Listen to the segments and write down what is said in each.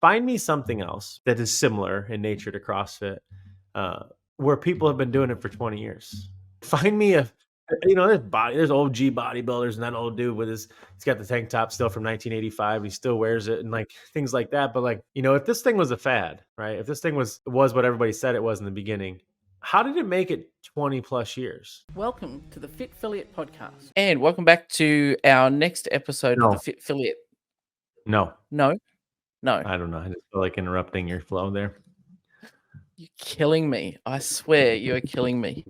find me something else that is similar in nature to CrossFit, where people have been doing it for 20 years. Find me there's old G bodybuilders and that old dude he's got the tank top still from 1985. He still wears it and like things like that. But like, if this thing was a fad, right? If this thing was what everybody said it was in the beginning, how did it make it 20 plus years? Welcome to the Fit Affiliate Podcast. And welcome back to our next episode of the Fit Affiliate. No. I don't know. I just feel like interrupting your flow there. You're killing me. I swear you're killing me.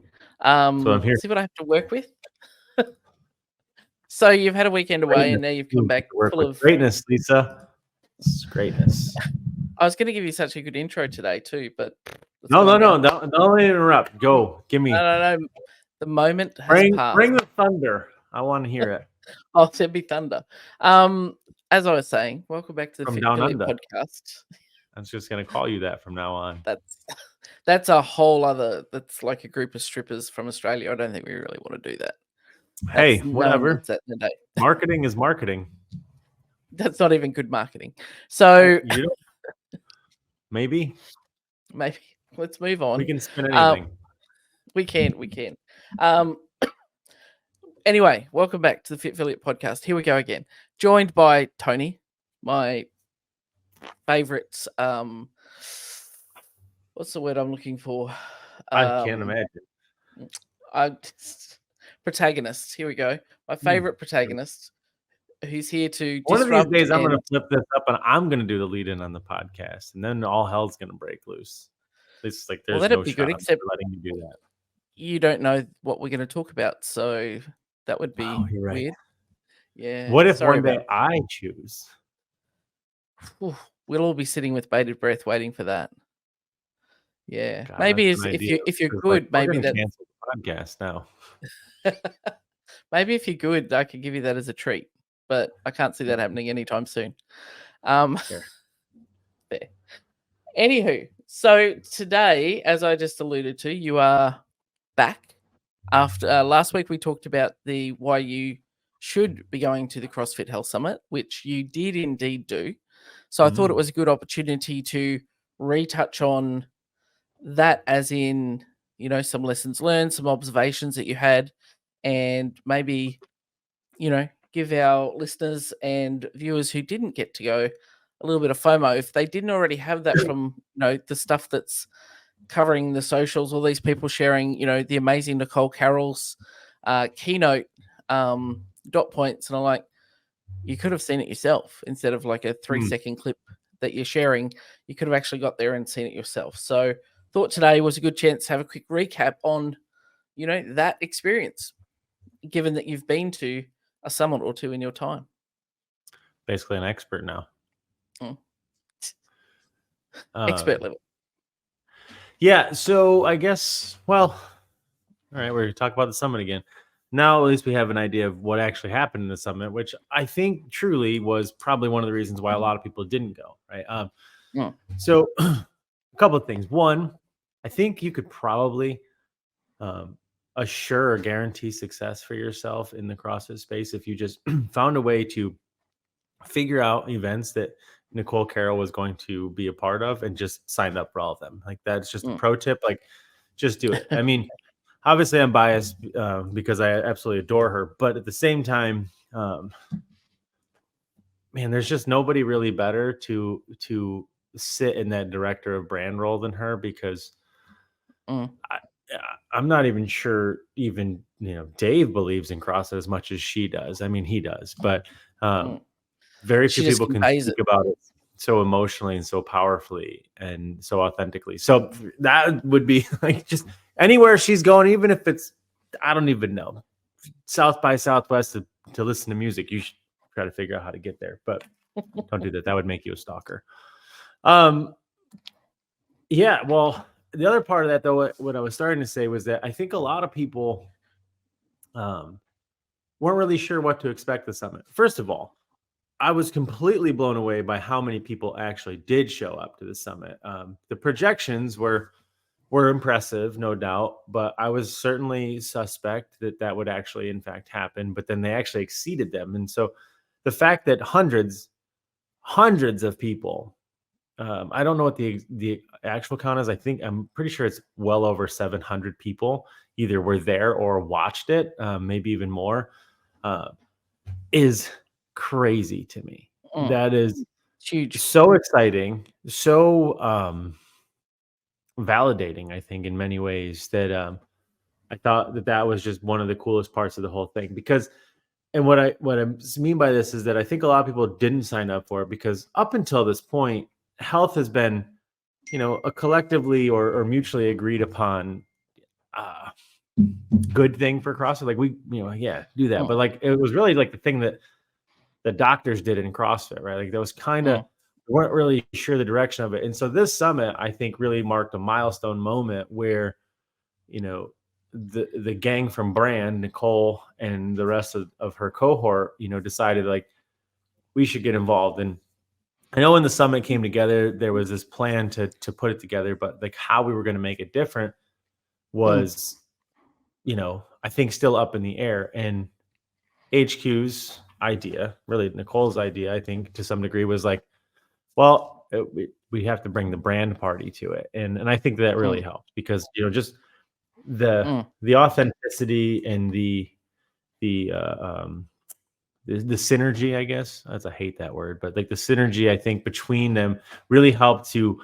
So I'm here. See what I have to work with? So you've had a weekend away and now you've come back full of greatness, Lisa. It's greatness. I was going to give you such a good intro today too, but no, don't interrupt. Go, give me. No. The moment has passed. Bring the thunder. I want to hear it. Oh, there'd be thunder. As I was saying, welcome back to the Fit Affiliate Podcast. I'm just going to call you that from now on. That's a whole other. That's like a group of strippers from Australia. I don't think we really want to do that. Hey, whatever. Marketing is marketing. That's not even good marketing. So maybe. Let's move on. We can spin anything. We can. Anyway, welcome back to the Fit Affiliate Podcast. Here we go again. Joined by Tony, my favorite. What's the word I'm looking for? I can't imagine. Protagonist. Here we go. My favorite protagonist, who's here to one of these days I'm going to flip this up and I'm going to do the lead in on the podcast, and then all hell's going to break loose. It's like there's no shot except letting you do that. You don't know what we're going to talk about, so that would be weird. Right. Yeah. What if one day I choose? We'll all be sitting with bated breath waiting for that. Yeah. God, maybe if you're good, maybe that's cancel the podcast now. Maybe if you're good, I could give you that as a treat, but I can't see that happening anytime soon. Fair. Anywho, so today, as I just alluded to, you are back. After last week, we talked about why you should be going to the CrossFit Health Summit, which you did indeed do. So I thought it was a good opportunity to retouch on that, as in, some lessons learned, some observations that you had, and maybe, give our listeners and viewers who didn't get to go a little bit of FOMO if they didn't already have that from, the stuff that's covering the socials, all these people sharing, the amazing Nicole Carroll's keynote dot points. And I'm like, you could have seen it yourself instead of like a 3-second clip that you're sharing. You could have actually got there and seen it yourself. So thought today was a good chance to have a quick recap on, that experience, given that you've been to a summit or two in your time. Basically an expert now. Expert level. Yeah, so I guess, all right, we're going to talk about the summit again. Now, at least we have an idea of what actually happened in the summit, which I think truly was probably one of the reasons why a lot of people didn't go, right? So a couple of things. One, I think you could probably assure or guarantee success for yourself in the CrossFit space if you just found a way to figure out events that Nicole Carroll was going to be a part of and just signed up for all of them. Like, that's just a pro tip. Like, just do it. I mean, obviously I'm biased because I absolutely adore her, but at the same time, there's just nobody really better to sit in that director of brand role than her, because I'm not even sure even, Dave believes in CrossFit as much as she does. I mean, he does, but very few people can speak about it so emotionally and so powerfully and so authentically. So that would be like, just anywhere she's going, even if it's, I don't even know, South by Southwest to listen to music, you should try to figure out how to get there, but don't do that. That would make you a stalker. Yeah, well, the other part of that, though, what I was starting to say was that I think a lot of people weren't really sure what to expect the summit. First of all, I was completely blown away by how many people actually did show up to the summit. The projections were impressive, no doubt, but I was certainly suspect that would actually, in fact, happen. But then they actually exceeded them. And so the fact that hundreds of people I don't know what the actual count is. I'm pretty sure it's well over 700 people either were there or watched it, maybe even more, uh, is crazy to me. That is It's huge. so exciting, so validating, I think, in many ways that I thought that was just one of the coolest parts of the whole thing. Because, and what I mean by this is that I think a lot of people didn't sign up for it because up until this point, health has been, a collectively or mutually agreed upon uh, good thing for CrossFit. Like yeah, do that. But like it was really like the thing that the doctors did in CrossFit, right? Like that was kind of we weren't really sure the direction of it. And so this summit, I think, really marked a milestone moment where, the gang from Brand, Nicole, and the rest of her cohort, decided like we should get involved. And I know when the summit came together, there was this plan to put it together, but like how we were going to make it different was, I think still up in the air. And HQ's idea, really Nicole's idea, I think to some degree was like, well, we have to bring the brand party to it. And I think that really helped because, just the authenticity and the synergy, I guess. I hate that word, but like the synergy, I think, between them really helped to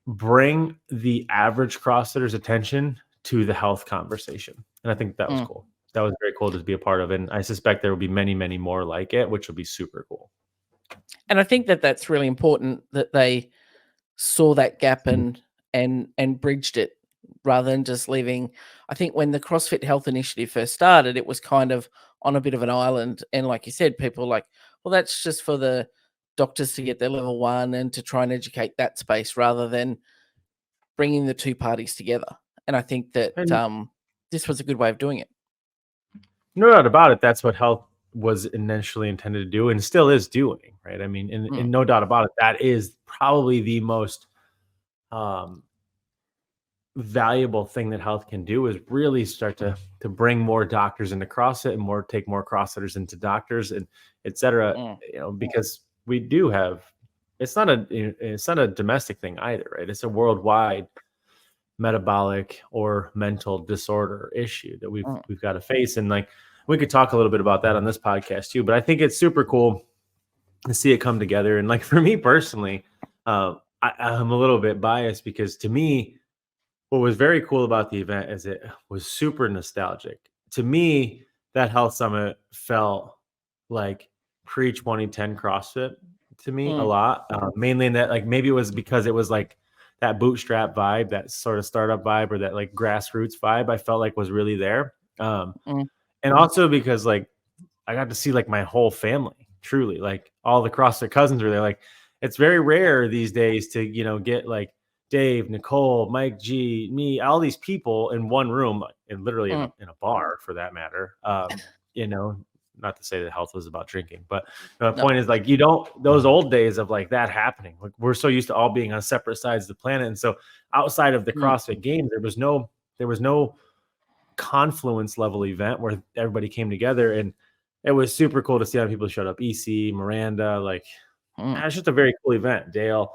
bring the average CrossFitter's attention to the health conversation. And I think that was cool. That was very cool to be a part of. And I suspect there will be many, many more like it, which will be super cool. And I think that that's really important that they saw that gap and bridged it rather than just leaving. I think when the CrossFit Health Initiative first started, it was kind of on a bit of an island. And like you said, people were like, well, that's just for the doctors to get their level 1 and to try and educate that space rather than bringing the two parties together. And I think that this was a good way of doing it. No doubt about it. That's what health was initially intended to do and still is doing, right? I mean, and no doubt about it, that is probably the most valuable thing that health can do is really start to bring more doctors into CrossFit and take more CrossFitters into doctors and et cetera, because we do have, it's not a domestic thing either, right? It's a worldwide metabolic or mental disorder issue that we've got to face. And like, we could talk a little bit about that on this podcast too, but I think it's super cool to see it come together. And like, for me personally, I'm a little bit biased because to me, what was very cool about the event is it was super nostalgic. To me, that health summit felt like pre-2010 CrossFit to me a lot. Mainly in that, like, maybe it was because it was like that bootstrap vibe, that sort of startup vibe, or that like grassroots vibe I felt like was really there. And also because like I got to see like my whole family, truly, like all the CrossFit cousins were there. Like it's very rare these days to, get like Dave, Nicole, Mike G, me, all these people in one room and literally in a bar for that matter. Not to say that health was about drinking, but the point is like, those old days of like that happening, like we're so used to all being on separate sides of the planet. And so outside of the CrossFit Games, there was no confluence level event where everybody came together, and it was super cool to see how people showed up. EC, Miranda, like it's just a very cool event. Dale,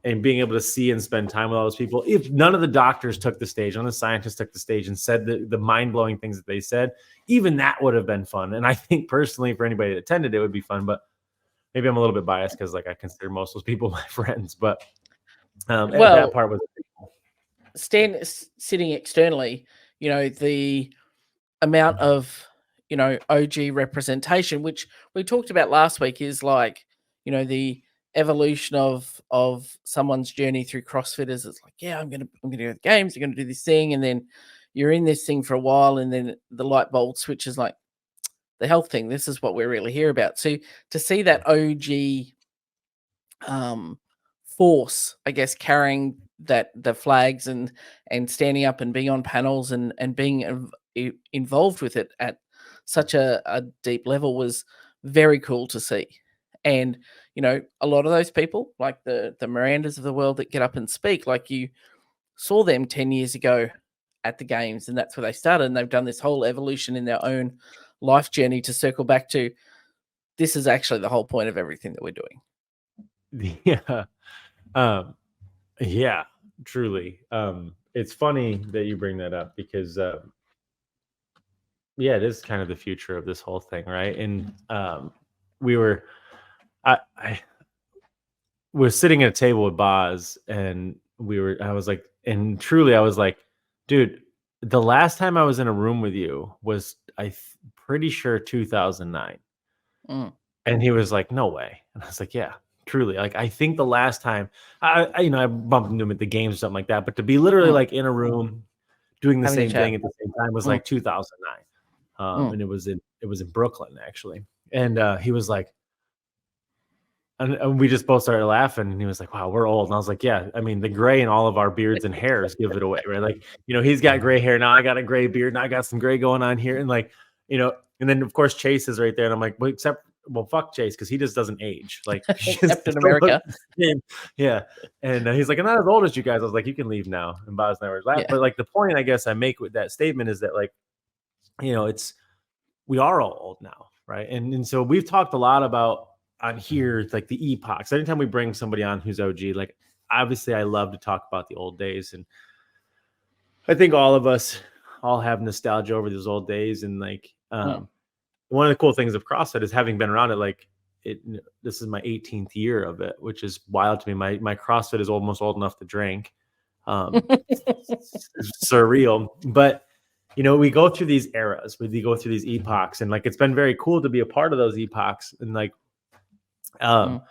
and being able to see and spend time with all those people. If none of the doctors took the stage, none of the scientists took the stage and said the mind-blowing things that they said, even that would have been fun. And I think personally for anybody that attended, it would be fun, but maybe I'm a little bit biased because like I consider most of those people my friends, but that part was cool. Sitting externally, the amount of, OG representation, which we talked about last week, is like, the evolution of someone's journey through CrossFit is it's like, yeah, I'm gonna go to the games, I'm gonna do this thing, and then you're in this thing for a while, and then the light bulb switches like the health thing. This is what we're really here about. So to see that OG force, I guess, carrying the flags and standing up and being on panels and being involved with it at such a deep level was very cool to see. And a lot of those people, like the Mirandas of the world that get up and speak, like you saw them 10 years ago at the games, and that's where they started, and they've done this whole evolution in their own life journey to circle back to this is actually the whole point of everything that we're doing. Yeah. Um, yeah, truly. It's funny that you bring that up because, yeah, it is kind of the future of this whole thing, right? And we were, I was sitting at a table with Boz, and I was like, and truly, I was like, dude, the last time I was in a room with you was, pretty sure 2009. Mm. And he was like, "No way." And I was like, "Yeah, truly." Like, I think the last time I bumped into him at the games or something like that, but to be literally Mm. like in a room doing the Having a same chat. thing at the same time was Mm. like 2009. Mm. And it was in Brooklyn actually. And he was like, and we just both started laughing, and he was like, "Wow, we're old." And I was like, "Yeah, I mean, the gray in all of our beards and hairs give it away, right?" Like, he's got gray hair now. I got a gray beard, and I got some gray going on here, and like, and then of course Chase is right there, and I'm like, well, fuck Chase because he just doesn't age. Like, he just Captain still looks America. the same. Yeah, and he's like, "I'm not as old as you guys." I was like, "You can leave now." And Boz and I were laughing, Yeah. but like the point I guess I make with that statement is that like, it's we are all old now, right? And so we've talked a lot about on here like the epochs. Anytime we bring somebody on who's OG, like obviously I love to talk about the old days, and I think all of us all have nostalgia over those old days. And like Mm. one of the cool things of CrossFit is having been around it. Like this is my 18th year of it, which is wild to me. My CrossFit is almost old enough to drink. It's surreal, but we go through these eras, we go through these epochs, and like it's been very cool to be a part of those epochs. And like, Mm.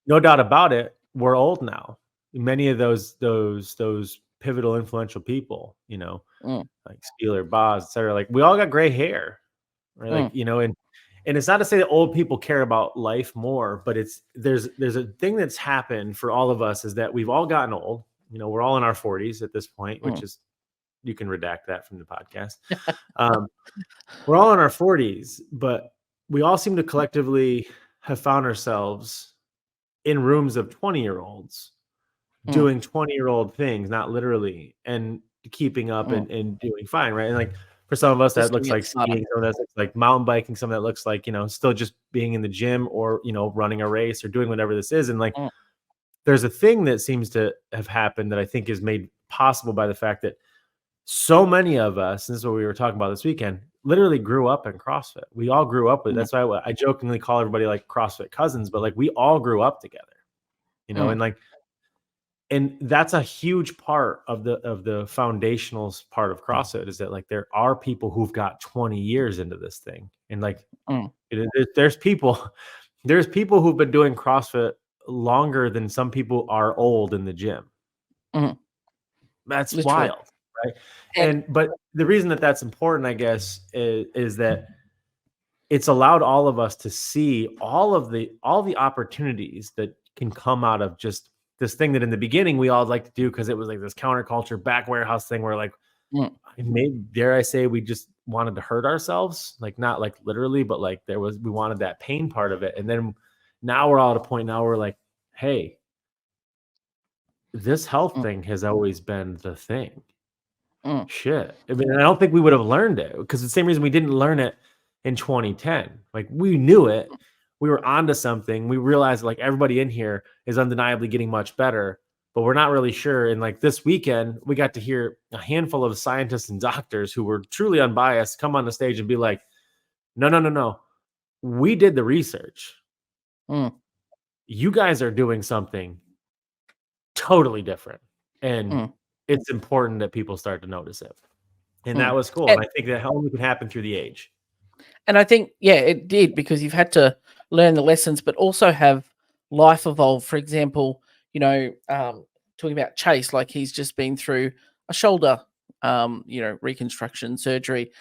no doubt about it, we're old now. Many of those pivotal, influential people, Mm. like Spieler, Boz, etc. Like we all got gray hair, right? Like Mm. and it's not to say that old people care about life more, but there's a thing that's happened for all of us is that we've all gotten old. We're all in our 40s at this point, which Mm. is you can redact that from the podcast. Um, we're all in our 40s, but we all seem to collectively have found ourselves in rooms of 20-year-olds Mm. doing 20-year-old things, not literally, and keeping up Mm. and doing fine, right? And like for some of us, that Just looks doing it like smarter. skiing, some of that looks like mountain biking, some of that looks like, still just being in the gym or, running a race or doing whatever this is. And like, Mm. there's a thing that seems to have happened that I think is made possible by the fact that so many of us, and this is what we were talking about this weekend, literally grew up in CrossFit. We all grew up with it. Mm. That's why I jokingly call everybody like CrossFit cousins, but like we all grew up together, Mm. and like, and that's a huge part of the foundational part of CrossFit is that like there are people who've got 20 years into this thing. And like Mm. there's people there's people who've been doing CrossFit longer than some people are old in the gym. Mm. That's Literally. wild, right? And But the reason that that's important, I guess, is that it's allowed all of us to see all the opportunities that can come out of just this thing that in the beginning we all like to do because it was like this counterculture back warehouse thing where like mm. maybe dare I say we just wanted to hurt ourselves, like not like literally, but like we wanted that pain part of it. And then now we're all at a point now where like, hey, this health Mm. thing has always been the thing. Mm. Shit. I mean, I don't think we would have learned it because the same reason we didn't learn it in 2010. Like we knew it. We were onto something. We realized like everybody in here is undeniably getting much better, but we're not really sure. And like this weekend, we got to hear a handful of scientists and doctors who were truly unbiased come on the stage and be like, no, no, no, no. We did the research. Mm. You guys are doing something totally different. And Mm. it's important that people start to notice it. And that Mm. was cool, and I think that only can happen through the age. And I think, yeah, it did because you've had to learn the lessons, but also have life evolve. For example, talking about Chase, like he's just been through a shoulder, reconstruction surgery.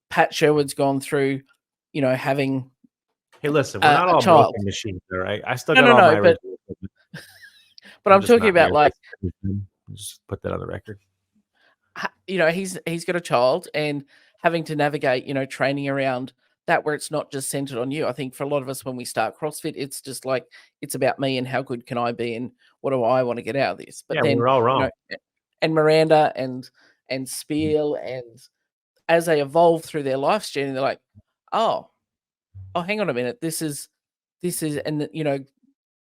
Pat Sherwood's gone through, having Hey, listen, we're not a all child. broken machines, all right? I still No, got no, all no, my but original equipment. I'm I'm just talking not about here. like Just put that on the record. he's got a child and having to navigate, training around that where it's not just centered on you. I think for a lot of us when we start CrossFit, it's just like it's about me and how good can I be and what do I want to get out of this. But Yeah, then, we're all wrong. and Miranda and Spiel and as they evolve through their life's journey, they're like, oh, hang on a minute, this is and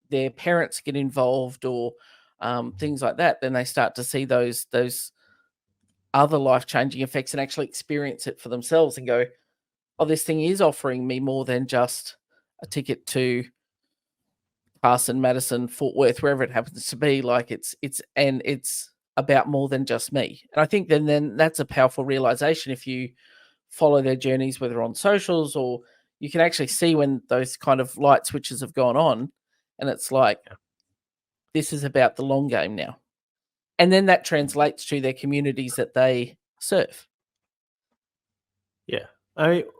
their parents get involved or things like that, then they start to see those other life-changing effects and actually experience it for themselves and go, oh, this thing is offering me more than just a ticket to Carson, Madison, Fort Worth, wherever it happens to be. Like it's about more than just me. And I think then that's a powerful realization if you follow their journeys, whether on socials or you can actually see when those kind of light switches have gone on, and it's like, this is about the long game now. And then that translates to their communities that they serve. Yeah.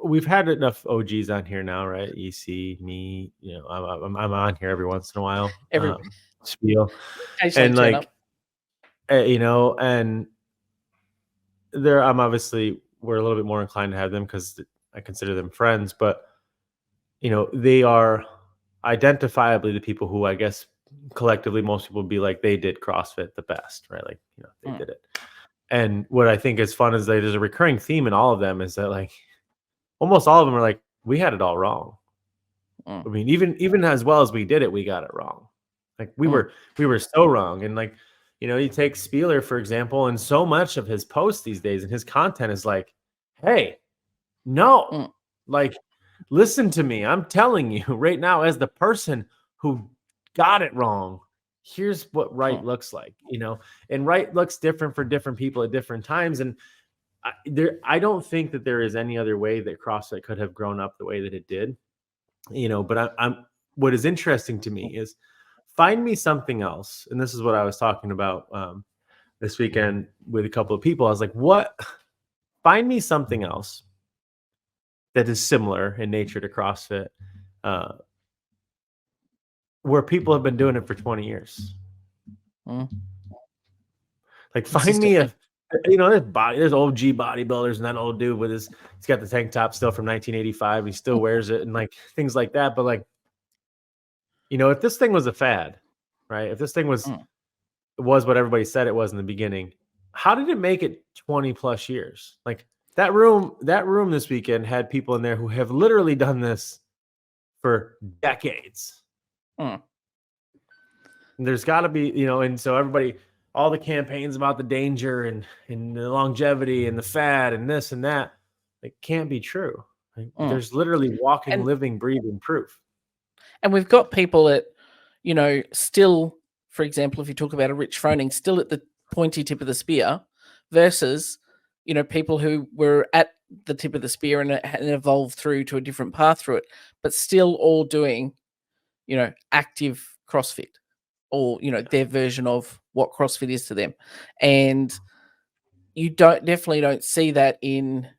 We've had enough OGs on here now, right? EC, me, I'm on here every once in a while. Spiel. And like, and I'm obviously, we're a little bit more inclined to have them because I consider them friends, but they are identifiably the people who I guess collectively most people would be like, they did CrossFit the best, right? Like, they did it. And what I think is fun is that there's a recurring theme in all of them is that like almost all of them are like, we had it all wrong. I mean, even as well as we did it, we got it wrong. Like we were so wrong. And like, you take Spieler, for example, and so much of his posts these days and his content is like, hey, no, like, listen to me. I'm telling you right now, as the person who got it wrong, here's what right looks like, and right looks different for different people at different times. And I don't think that there is any other way that CrossFit could have grown up the way that it did, but I'm what is interesting to me is find me something else. And this is what I was talking about this weekend with a couple of people. I was like, find me something else that is similar in nature to CrossFit, where people have been doing it for 20 years. Like find me there's OG bodybuilders and that old dude he's got the tank top still from 1985. He still wears it and like things like that. But like, if this thing was a fad, right? If this thing was what everybody said it was in the beginning, how did it make it 20 plus years? Like that room this weekend had people in there who have literally done this for decades. And there's got to be, and so everybody, all the campaigns about the danger and the longevity and the fad and this and that, it can't be true. Like, there's literally walking, living, breathing proof. And we've got people that, still, for example, if you talk about a Rich Froning, still at the pointy tip of the spear versus, people who were at the tip of the spear and evolved through to a different path through it, but still all doing, active CrossFit or, their version of what CrossFit is to them. And you definitely don't see that in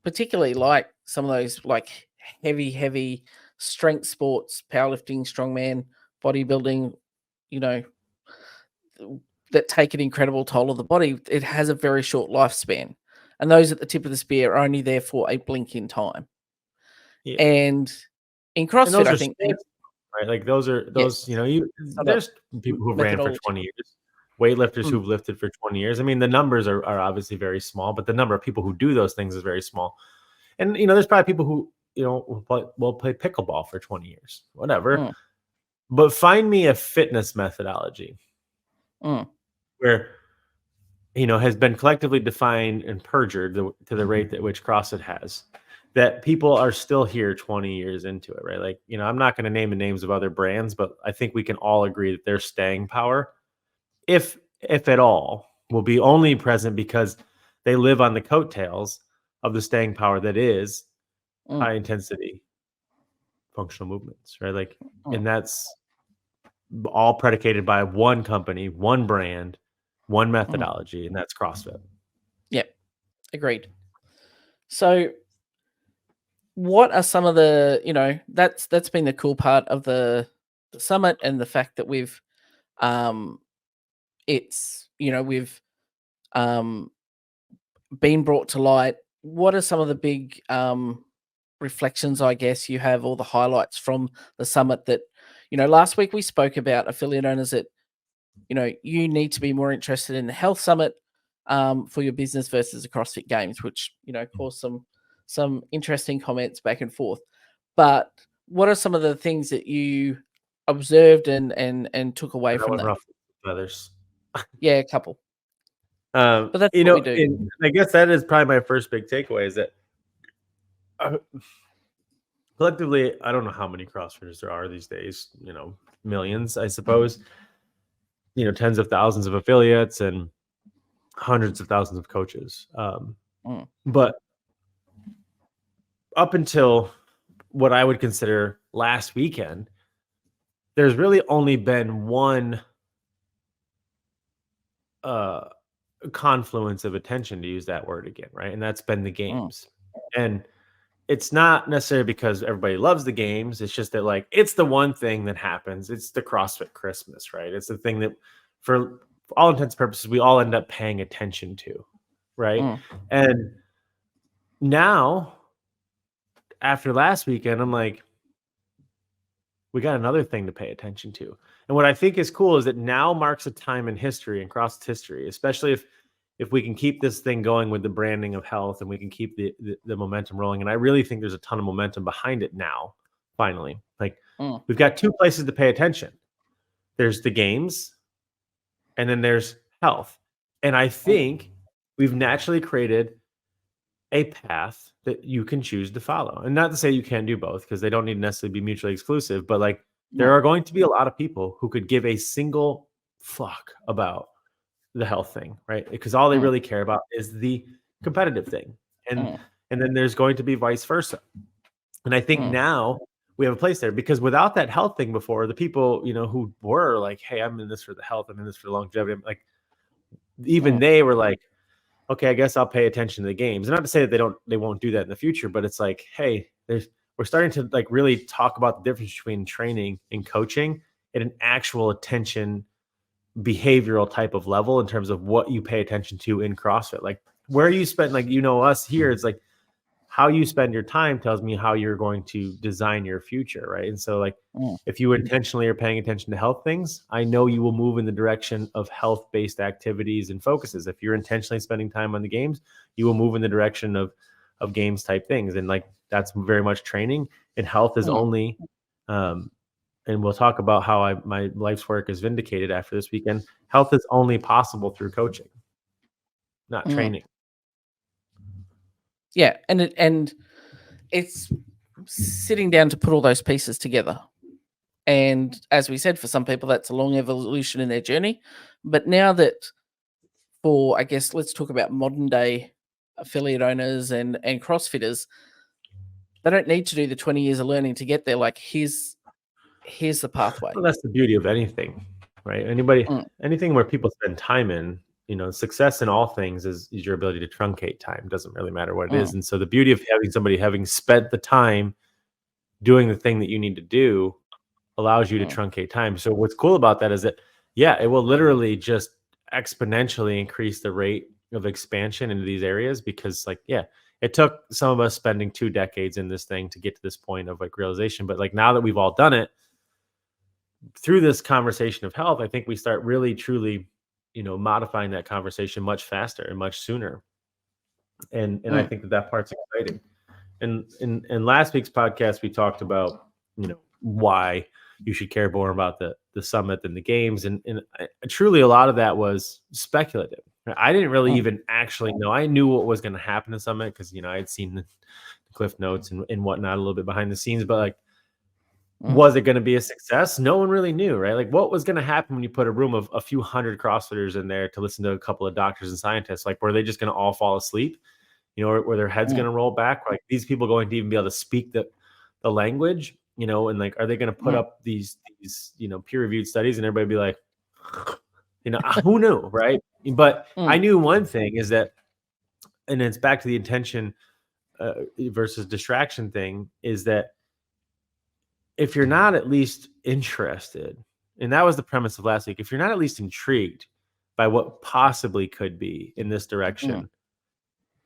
particularly like some of those like heavy strength sports, powerlifting, strongman, bodybuilding, that take an incredible toll on the body. It has a very short lifespan. And those at the tip of the spear are only there for a blink in time. Yeah. And in CrossFit, I think right? Like there's people who ran for 20 years, weightlifters who've lifted for 20 years. I mean, the numbers are obviously very small, but the number of people who do those things is very small. And, there's probably people who, will play pickleball for 20 years, whatever. But find me a fitness methodology where, has been collectively defined and perjured to the rate at which CrossFit has, that people are still here 20 years into it, right? Like, I'm not going to name the names of other brands, but I think we can all agree that their staying power, if at all, will be only present because they live on the coattails of the staying power that is high intensity functional movements, right? Like, and that's all predicated by one company, one brand, one methodology, and that's CrossFit. Yep. Agreed. So what are some of the, that's been the cool part of the summit and the fact that we've we've been brought to light. What are some of the big reflections, I guess, you have, or the highlights from the summit that, last week we spoke about affiliate owners that, you need to be more interested in the health summit for your business versus the CrossFit Games, which, caused some interesting comments back and forth. But what are some of the things that you observed and took away from that? Feathers. Yeah, a couple. But that's what we do. I guess that is probably my first big takeaway is that collectively, I don't know how many CrossFitters there are these days, millions, I suppose, tens of thousands of affiliates and hundreds of thousands of coaches. But up until what I would consider last weekend, there's really only been one confluence of attention, to use that word again, right? And that's been the games. And it's not necessarily because everybody loves the games. It's just that, like, it's the one thing that happens. It's the CrossFit Christmas, right? It's the thing that, for all intents and purposes, we all end up paying attention to, right? And now, after last weekend, I'm like, we got another thing to pay attention to. And what I think is cool is that now marks a time in history, in CrossFit history, especially if we can keep this thing going with the branding of health and we can keep the momentum rolling. And I really think there's a ton of momentum behind it now, finally. Like, we've got two places to pay attention. There's the games, and then there's health. And I think we've naturally created a path that you can choose to follow. And not to say you can't do both, because they don't need to necessarily be mutually exclusive, but like, there are going to be a lot of people who could give a single fuck about the health thing, right? Because all they really care about is the competitive thing. And then there's going to be vice versa. And I think now we have a place there, because without that health thing before, the people, who were like, hey, I'm in this for the health, I'm in this for the longevity, like, even they were like, okay, I guess I'll pay attention to the games. And not to say that they won't do that in the future, but it's like, hey, we're starting to like really talk about the difference between training and coaching at an actual attention behavioral type of level in terms of what you pay attention to in CrossFit. Like, where you spend, like, us here, it's like how you spend your time tells me how you're going to design your future, right? And so, like, if you intentionally are paying attention to health things, I know you will move in the direction of health-based activities and focuses. If you're intentionally spending time on the games, you will move in the direction of games type things. And like, that's very much training, and health is only, and we'll talk about how my life's work is vindicated after this weekend. Health is only possible through coaching, not training. Yeah. And it's sitting down to put all those pieces together. And as we said, for some people, that's a long evolution in their journey. But now that, I guess, let's talk about modern day affiliate owners and CrossFitters, they don't need to do the 20 years of learning to get there. Like, here's the pathway. Well, that's the beauty of anything, right? Anything where people spend time in, success in all things is your ability to truncate time. It doesn't really matter what it is. And so the beauty of having somebody having spent the time doing the thing that you need to do allows you to truncate time. So what's cool about that is that, it will literally just exponentially increase the rate of expansion into these areas, because it took some of us spending 2 decades in this thing to get to this point of like realization. But like, now that we've all done it through this conversation of health, I think we start really truly, modifying that conversation much faster and much sooner. And I think that part's exciting. And in last week's podcast, we talked about, why you should care more about the summit than the games. And truly, a lot of that was speculative. I didn't really even actually know. I knew what was going to happen in summit because, I had seen the Cliff Notes and whatnot a little bit behind the scenes, but like, was it going to be a success? No one really knew, right? Like, what was going to happen when you put a room of a few hundred CrossFitters in there to listen to a couple of doctors and scientists? Like, were they just going to all fall asleep? Were their heads going to roll back? Like, these people going to even be able to speak the language? And like, are they going to put up these peer-reviewed studies and everybody be like, who knew, right? But I knew one thing is that, and it's back to the intention versus distraction thing, is that if you're not at least interested, and that was the premise of last week, if you're not at least intrigued by what possibly could be in this direction,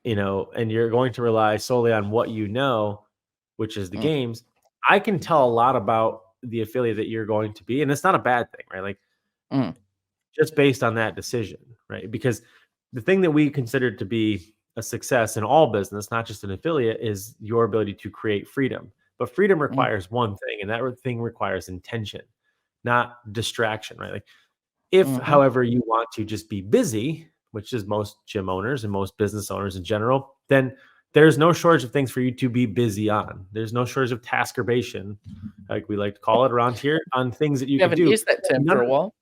and you're going to rely solely on what which is the games, I can tell a lot about the affiliate that you're going to be. And it's not a bad thing, right? Like, just based on that decision, right? Because the thing that we consider to be a success in all business, not just an affiliate, is your ability to create freedom. But freedom requires one thing, and that thing requires intention. not distraction, right? Like if, however, you want to just be busy, which is most gym owners and most business owners in general, then there's no shortage of things for you to be busy on. There's no shortage of taskerbation, like we like to call it around here, on things that you could do. Used that term for a while.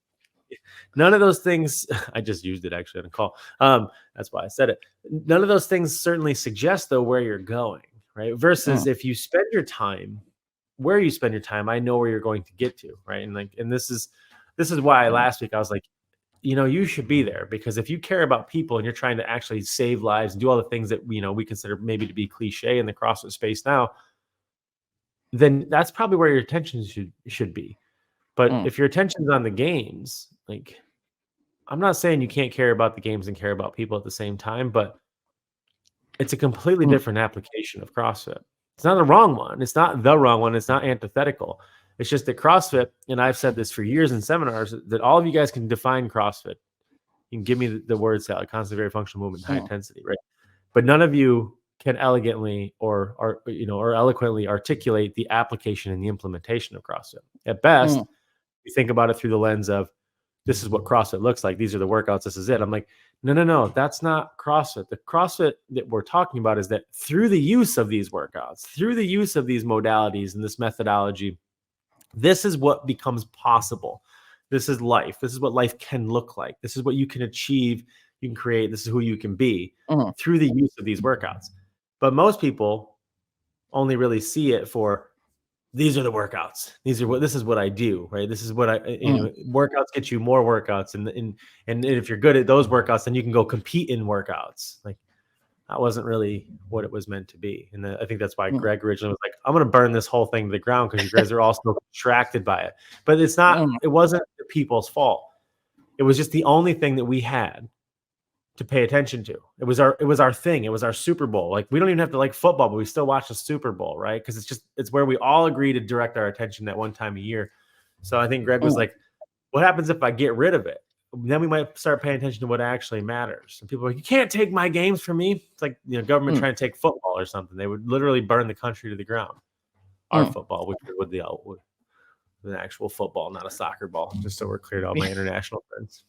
None of those things, I just used it actually on a call. That's why I said it. None of those things certainly suggest though where you're going, right? Versus if you spend your time where you spend your time, I know where you're going to get to, right? And this is why last week I was like, you should be there, because if you care about people and you're trying to actually save lives and do all the things that we consider maybe to be cliche in the CrossFit space now, then that's probably where your attention should be. But if your attention's on the games, like, I'm not saying you can't care about the games and care about people at the same time, but it's a completely different application of CrossFit. It's not the wrong one. It's not the wrong one. It's not antithetical. It's just that CrossFit, and I've said this for years in seminars, that all of you guys can define CrossFit. You can give me the word salad, constant very functional movement, high intensity, right? But none of you can elegantly or eloquently articulate the application and the implementation of CrossFit. At best, you think about it through the lens of, this is what CrossFit looks like. These are the workouts. This is it. I'm like, no, that's not CrossFit. The CrossFit that we're talking about is that through the use of these workouts, through the use of these modalities and this methodology, this is what becomes possible. This is life. This is what life can look like. This is what you can achieve. You can create. This is who you can be through the use of these workouts. But most people only really see it for, these are the workouts. This is what I do, right? This is what workouts get you more workouts. And if you're good at those workouts, then you can go compete in workouts. Like, that wasn't really what it was meant to be. And I think that's why Greg originally was like, I'm going to burn this whole thing to the ground because you guys are all still distracted by it. But it's not, it wasn't the people's fault. It was just the only thing that we had to pay attention to. It was our thing. It was our Super Bowl. Like, we don't even have to like football, but we still watch the Super Bowl, right? Because it's where we all agree to direct our attention that one time a year. So I think Greg was like, what happens if I get rid of it? Then we might start paying attention to what actually matters. And people are like, you can't take my games from me. It's like, government trying to take football or something. They would literally burn the country to the ground. Our football, which would the actual football, not a soccer ball, just so we're clear to all my international friends.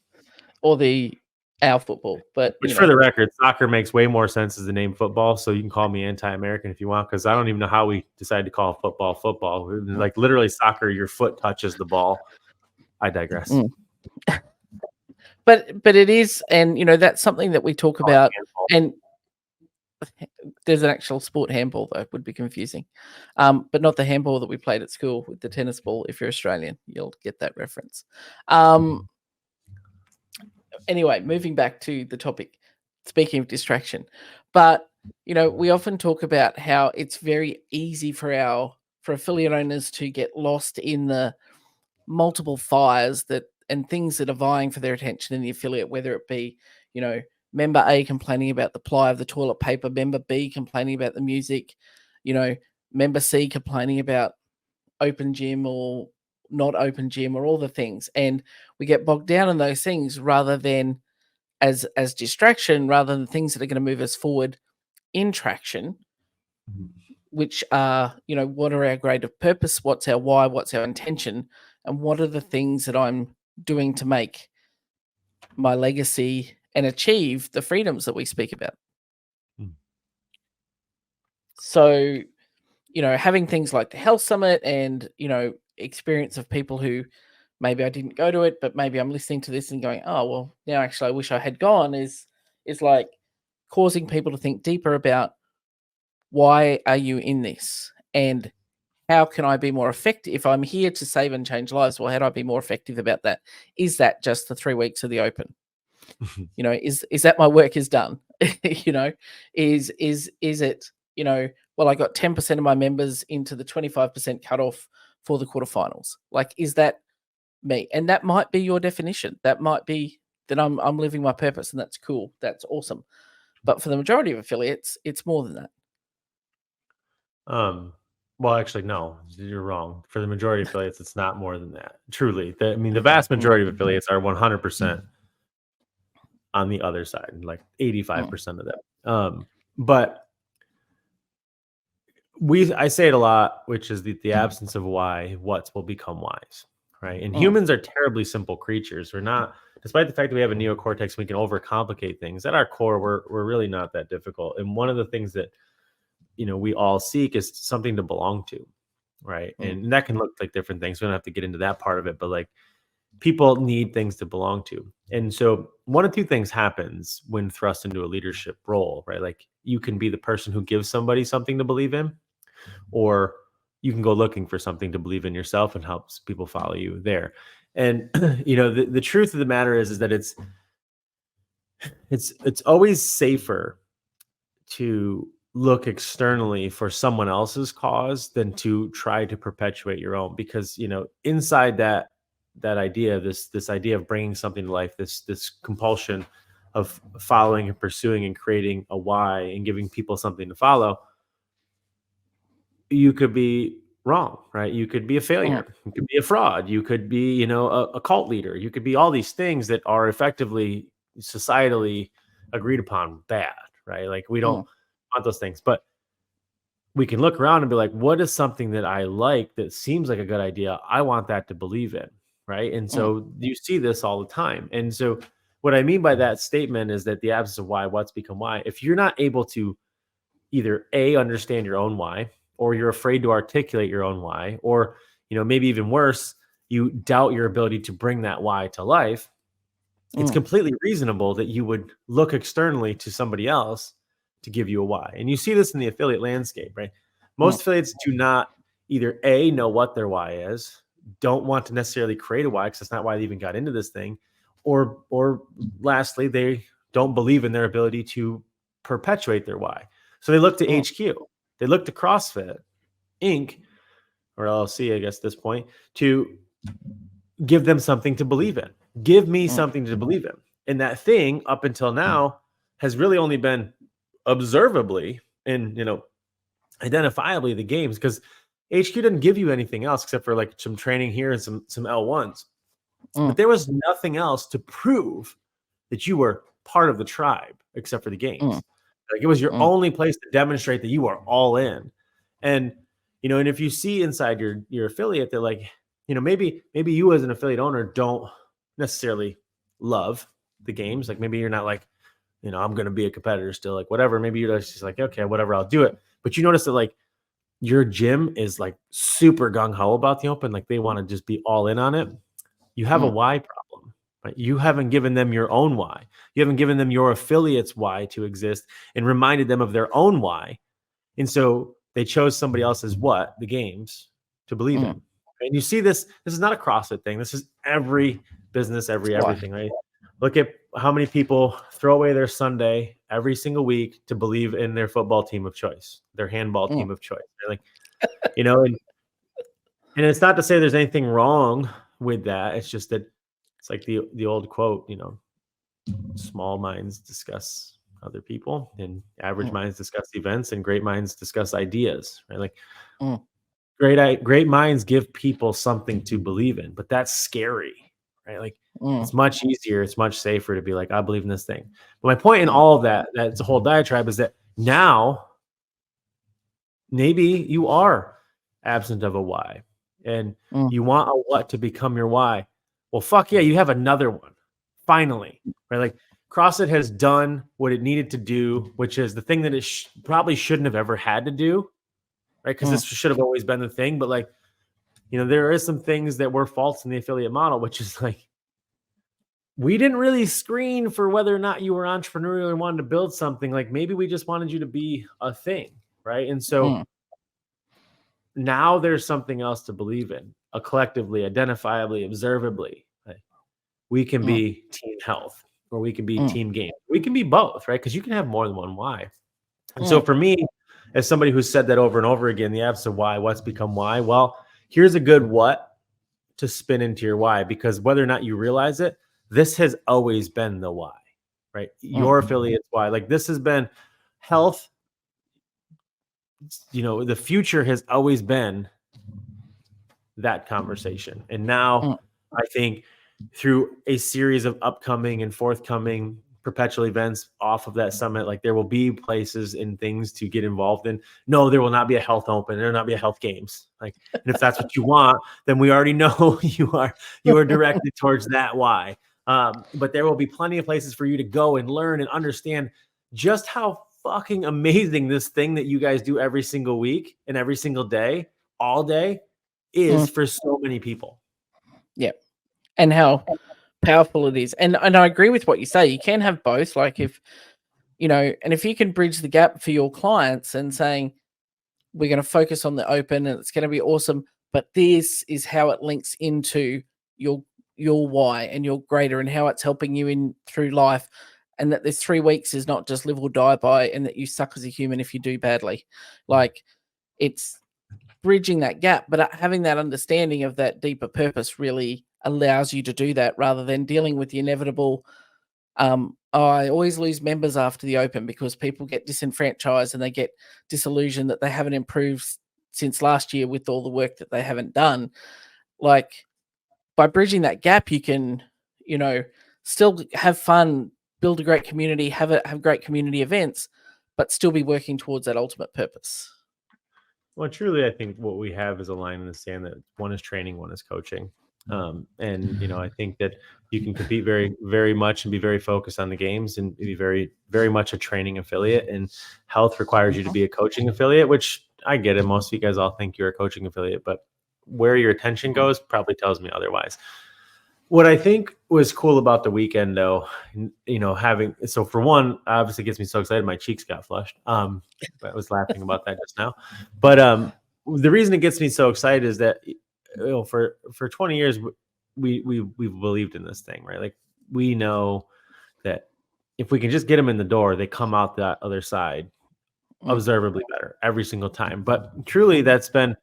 Or our football. But which, for the record, soccer makes way more sense as the name football. So you can call me anti-American if you want, because I don't even know how we decided to call football. Like, literally soccer, your foot touches the ball. I digress. But it is, and that's something that we talk about. And there's an actual sport, handball, though, would be confusing, but not the handball that we played at school with the tennis ball. If you're Australian, you'll get that reference. Anyway, moving back to the topic. Speaking of distraction, but we often talk about how it's very easy for affiliate owners to get lost in the multiple fires and things that are vying for their attention in the affiliate, whether it be, member A complaining about the ply of the toilet paper, member B complaining about the music, member C complaining about open gym or not open gym, or all the things. And we get bogged down in those things rather than as distraction, rather than things that are going to move us forward in traction, which are, what are our greater purpose? What's our why? What's our intention? And what are the things that I'm doing to make my legacy and achieve the freedoms that we speak about? So, having things like the Health Summit and, experience of people who maybe I didn't go to it, but maybe I'm listening to this and going, oh, well, now actually I wish I had gone, is like causing people to think deeper about, why are you in this? And how can I be more effective? If I'm here to save and change lives, well, how do I be more effective about that? Is that just the 3 weeks of the open? Is that my work is done? Is it, well, I got 10% of my members into the 25% cutoff for the quarterfinals. Like, is that me? And that might be your definition. That might be that I'm living my purpose, and that's cool. That's awesome. But for the majority of affiliates, it's more than that. Well, actually, no, you're wrong. For the majority of affiliates, it's not more than that. Truly. The vast majority of affiliates are 100% on the other side, like 85% of them. But I say it a lot, which is the absence of why, what will become wise, right? And humans are terribly simple creatures. We're not, despite the fact that we have a neocortex, we can overcomplicate things. At our core, we're really not that difficult. And one of the things that, we all seek is something to belong to, right? And that can look like different things. We don't have to get into that part of it, but like people need things to belong to. And so one of two things happens when thrust into a leadership role, right? Like you can be the person who gives somebody something to believe in, or you can go looking for something to believe in yourself and helps people follow you there. And the truth of the matter is that it's always safer to look externally for someone else's cause than to try to perpetuate your own, because inside that idea, this idea of bringing something to life, this compulsion of following and pursuing and creating a why and giving people something to follow, you could be wrong, right? You could be a failure. You could be a fraud. You could be, a cult leader. You could be all these things that are effectively societally agreed upon bad, right? Like we don't want those things, but we can look around and be like, what is something that I like that seems like a good idea? I want that to believe in, right? And so you see this all the time. And so what I mean by that statement is that the absence of why, what's become why. If you're not able to either A, understand your own why, or you're afraid to articulate your own why, or maybe even worse, you doubt your ability to bring that why to life, it's completely reasonable that you would look externally to somebody else to give you a why. And you see this in the affiliate landscape, right? Most affiliates do not either A, know what their why is, don't want to necessarily create a why because that's not why they even got into this thing, or lastly, they don't believe in their ability to perpetuate their why. So they look to HQ, they look to CrossFit Inc. or LLC, I guess at this point, to give them something to believe in. Give me something to believe in. And that thing up until now has really only been observably and identifiably the games, because HQ didn't give you anything else except for like some training here and some L1s. But there was nothing else to prove that you were part of the tribe except for the games. Like it was your only place to demonstrate that you are all in. And and if you see inside your affiliate, they're like, maybe you as an affiliate owner don't necessarily love the games. Like maybe you're not like, I'm going to be a competitor still, like whatever. Maybe you're just like, okay, whatever, I'll do it. But you notice that like your gym is like super gung ho about the open. Like they want to just be all in on it. You have a why problem, right? You haven't given them your own why. You haven't given them your affiliate's why to exist and reminded them of their own why. And so they chose somebody else's the games to believe in. And you see this is not a CrossFit thing. This is every business, everything, right? Look at how many people throw away their Sunday every single week to believe in their football team of choice, their handball team of choice. They're like, and it's not to say there's anything wrong with that. It's just that it's like the old quote, small minds discuss other people and average minds discuss events and great minds discuss ideas, right? Like great minds give people something to believe in, but that's scary, right? Like it's much easier, it's much safer to be like, I believe in this thing. But my point in all of that's a whole diatribe, is that now maybe you are absent of a why and you want a what to become your why. Well, fuck yeah, you have another one finally, right? Like CrossFit has done what it needed to do, which is the thing that it probably shouldn't have ever had to do, right? Because this should have always been the thing. But like, there is some things that were false in the affiliate model, which is like, we didn't really screen for whether or not you were entrepreneurial and wanted to build something. Like maybe we just wanted you to be a thing, right? And so now there's something else to believe in, collectively, identifiably, observably. Right? We can be team health, or we can be team game. We can be both, right? Because you can have more than one why. And so for me, as somebody who's said that over and over again, the absence of why, what's become why? Well, here's a good what to spin into your why, because whether or not you realize it, this has always been the why, right? Your affiliate's why. Like this has been health. The future has always been that conversation. And now I think through a series of upcoming and forthcoming perpetual events off of that summit. Like there will be places and things to get involved in. No, there will not be a health open. There will not be a health games. Like, and if that's what you want, then we already know you are directed towards that why. But there will be plenty of places for you to go and learn and understand just how fucking amazing this thing that you guys do every single week and every single day, all day, is for so many people. Yeah. And how powerful it is. And I agree with what you say. You can have both. Like if, and if you can bridge the gap for your clients and saying, we're going to focus on the open and it's going to be awesome, but this is how it links into your why and your greater and how it's helping you in through life. And that this 3 weeks is not just live or die by, and that you suck as a human if you do badly. Like it's bridging that gap, but having that understanding of that deeper purpose really allows you to do that rather than dealing with the inevitable. I always lose members after the open because people get disenfranchised and they get disillusioned that they haven't improved since last year with all the work that they haven't done. Like by bridging that gap, you can, still have fun, build a great community, have great community events, but still be working towards that ultimate purpose. Well, truly, I think what we have is a line in the sand that one is training, one is coaching. And I think that you can compete very, very much and be very focused on the games and be very, very much a training affiliate. And health requires you to be a coaching affiliate, which I get it. Most of you guys all think you're a coaching affiliate, but where your attention goes probably tells me otherwise. What I think was cool about the weekend, though, so for one, obviously gets me so excited, my cheeks got flushed. I was laughing about that just now, but the reason it gets me so excited is that for 20 years we've believed in this thing, right? Like we know that if we can just get them in the door, they come out that other side observably better every single time. But truly, that's been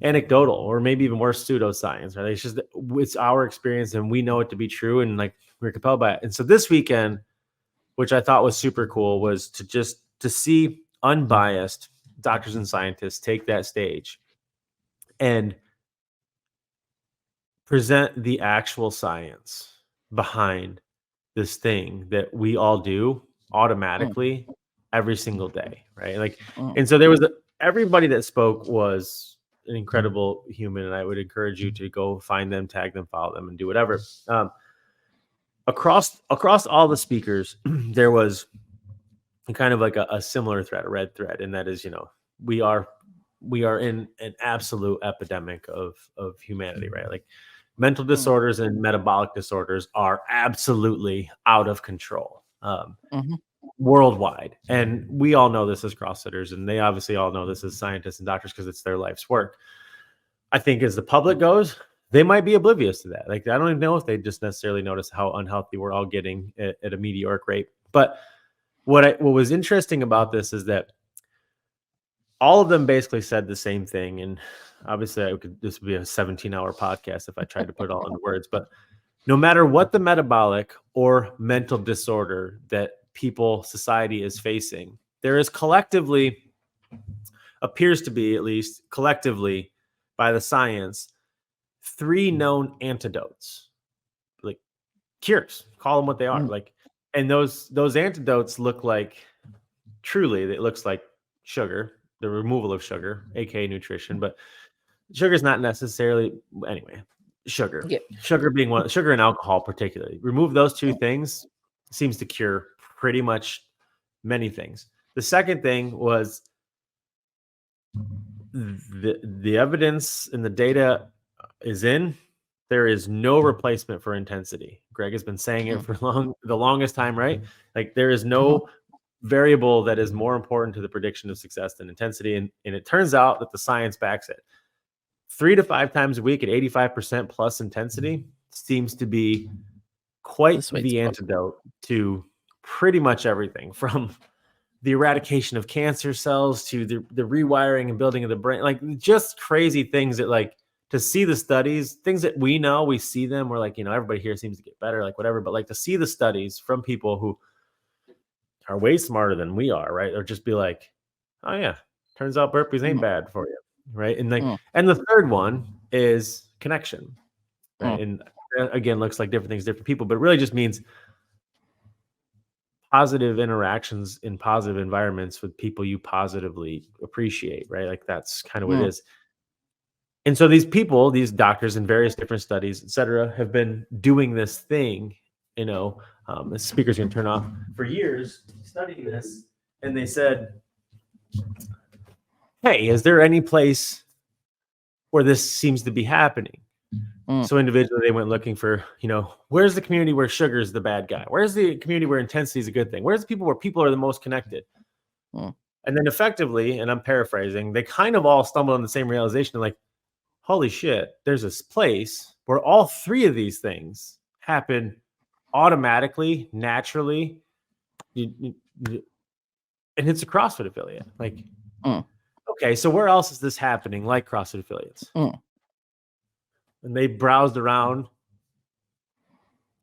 anecdotal or maybe even worse pseudoscience, right? It's our experience and we know it to be true and like we're compelled by it. And so this weekend, which I thought was super cool, was to see unbiased doctors and scientists take that stage and present the actual science behind this thing that we all do automatically every single day, right? Like, and so there was everybody that spoke was an incredible human, and I would encourage you to go find them, tag them, follow them, and do whatever. Across all the speakers, there was kind of like a similar thread, a red thread, and that is, we are in an absolute epidemic of humanity, right? Like mental disorders and metabolic disorders are absolutely out of control worldwide. And we all know this as CrossFitters, and they obviously all know this as scientists and doctors because it's their life's work. I think as the public goes, they might be oblivious to that. Like, I don't even know if they just necessarily notice how unhealthy we're all getting at a meteoric rate. But what was interesting about this is that all of them basically said the same thing. And obviously this would be a 17-hour podcast if I tried to put it all into words, but no matter what the metabolic or mental disorder that society is facing, there is appears to be at least collectively by the science, 3 known antidotes, like cures, call them what they are. Like, and those antidotes look like, truly, it looks like sugar, the removal of sugar, aka nutrition, but sugar is not necessarily, anyway, sugar being one, sugar and alcohol particularly. Remove those 2 things, seems to cure pretty much many things. The second thing was the evidence and the data is in. There is no replacement for intensity. Greg has been saying it for the longest time, right? Like there is no variable that is more important to the prediction of success than intensity. And it turns out that the science backs it. 3 to 5 times a week at 85% plus intensity seems to be quite the antidote to pretty much everything, from the eradication of cancer cells to the rewiring and building of the brain. Like just crazy things that, like, to see the studies, things that we know, we see them, we're like, everybody here seems to get better, like whatever. But like to see the studies from people who are way smarter than we are, right? Or just be like, oh yeah, turns out burpees ain't bad for you, right? And like, and the third one is connection, right? And again, looks like different things, different people, but it really just means positive interactions in positive environments with people you positively appreciate, right? Like that's kind of what it is. And so these people, these doctors in various different studies, et cetera, have been doing this thing, the speaker's going to turn off, for years studying this. And they said, hey, is there any place where this seems to be happening? So individually, they went looking for, where's the community where sugar is the bad guy? Where's the community where intensity is a good thing? Where's the people where people are the most connected? And then effectively, and I'm paraphrasing, they kind of all stumbled on the same realization, like, holy shit, there's this place where all three of these things happen automatically, naturally, and it's a CrossFit affiliate. Like, okay, so where else is this happening like CrossFit affiliates? And they browsed around.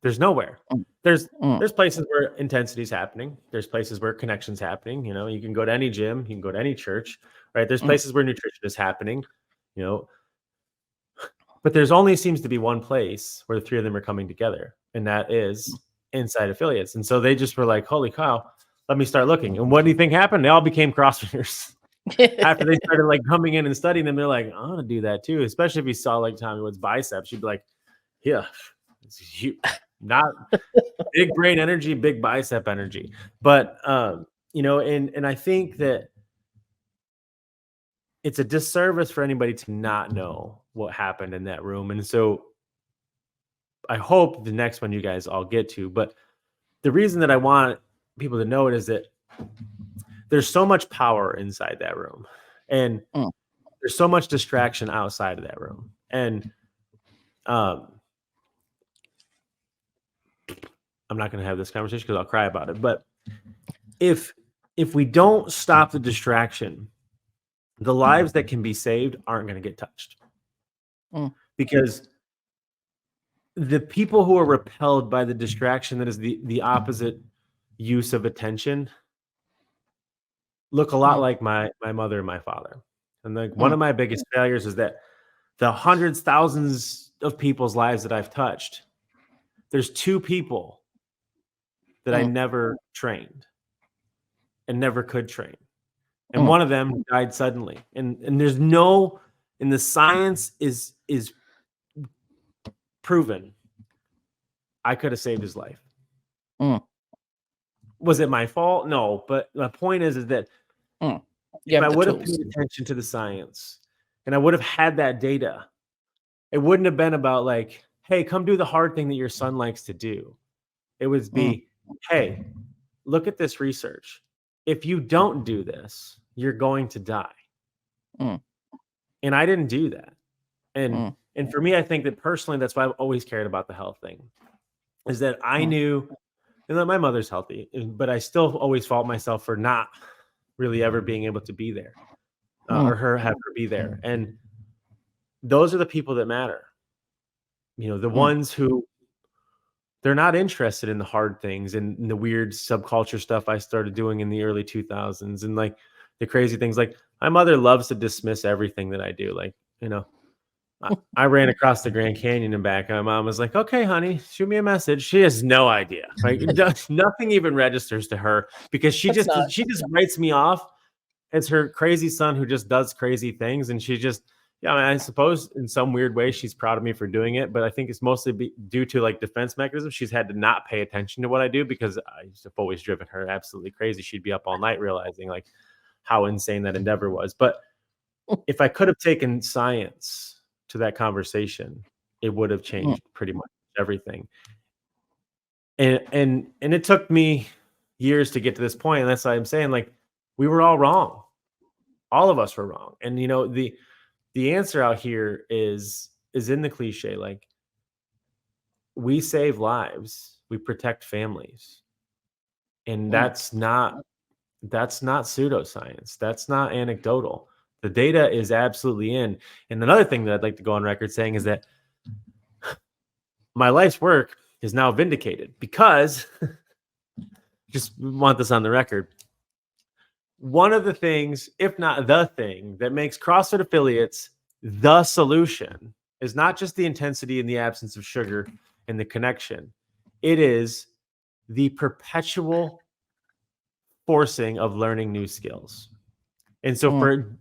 There's nowhere. There's places where intensity is happening. There's places where connection's happening. You can go to any gym, you can go to any church, right? There's places where nutrition is happening, but there's only seems to be one place where the three of them are coming together, and that is inside affiliates. And so they just were like, holy cow, let me start looking. And what do you think happened? They all became CrossFitters. After they started like coming in and studying them, they're like, I want to do that too. Especially if you saw like Tommy Wood's biceps, you'd be like, yeah, it's huge. Not big brain energy, big bicep energy. But and I think that it's a disservice for anybody to not know what happened in that room. And so I hope the next one you guys all get to, but the reason that I want people to know it is that there's so much power inside that room, and there's so much distraction outside of that room. And I'm not going to have this conversation because I'll cry about it. But if we don't stop the distraction, the lives that can be saved aren't going to get touched. Because the people who are repelled by the distraction that is the opposite use of attention look a lot like my mother and my father. And like one of my biggest failures is that the hundreds, thousands of people's lives that I've touched, there's two people that I never trained and never could train. And one of them died suddenly. And there's no, and the science is proven I could have saved his life. Was it my fault? No, but my point is that if I would have paid attention to the science and I would have had that data, it wouldn't have been about like, hey, come do the hard thing that your son likes to do. It would be, hey, look at this research. If you don't do this, you're going to die. And I didn't do that. And for me, I think that personally, that's why I've always cared about the health thing, is that I knew and that my mother's healthy, but I still always fault myself for not really ever being able to be there or have her be there. And those are the people that matter. The ones who they're not interested in the hard things and the weird subculture stuff I started doing in the early 2000s and like the crazy things. Like my mother loves to dismiss everything that I do. Like, I ran across the Grand Canyon and back. My mom was like, okay, honey, shoot me a message. She has no idea. Like nothing even registers to her because she just writes me off. It's her crazy son who just does crazy things. And she just, I suppose in some weird way, she's proud of me for doing it. But I think it's mostly due to like defense mechanisms. She's had to not pay attention to what I do because I have always driven her absolutely crazy. She'd be up all night realizing like how insane that endeavor was. But if I could have taken science to that conversation, it would have changed pretty much everything. And it took me years to get to this point. And that's why I'm saying like we were all wrong. All of us were wrong. And the answer out here is in the cliche, like we save lives, we protect families. And that's not pseudoscience. That's not anecdotal. The data is absolutely in. And another thing that I'd like to go on record saying is that my life's work is now vindicated because just want this on the record. One of the things, if not the thing, that makes CrossFit affiliates the solution is not just the intensity and the absence of sugar and the connection. It is the perpetual forcing of learning new skills. And so for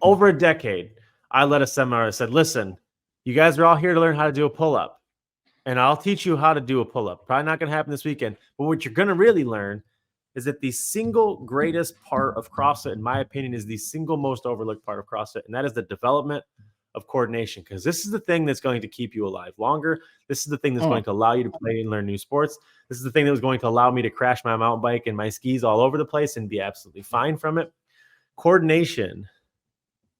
over a decade, I led a seminar that said, listen, you guys are all here to learn how to do a pull-up. And I'll teach you how to do a pull-up. Probably not going to happen this weekend. But what you're going to really learn is that the single greatest part of CrossFit, in my opinion, is the single most overlooked part of CrossFit. And that is the development of coordination. Because this is the thing that's going to keep you alive longer. This is the thing that's going to allow you to play and learn new sports. This is the thing that was going to allow me to crash my mountain bike and my skis all over the place and be absolutely fine from it. Coordination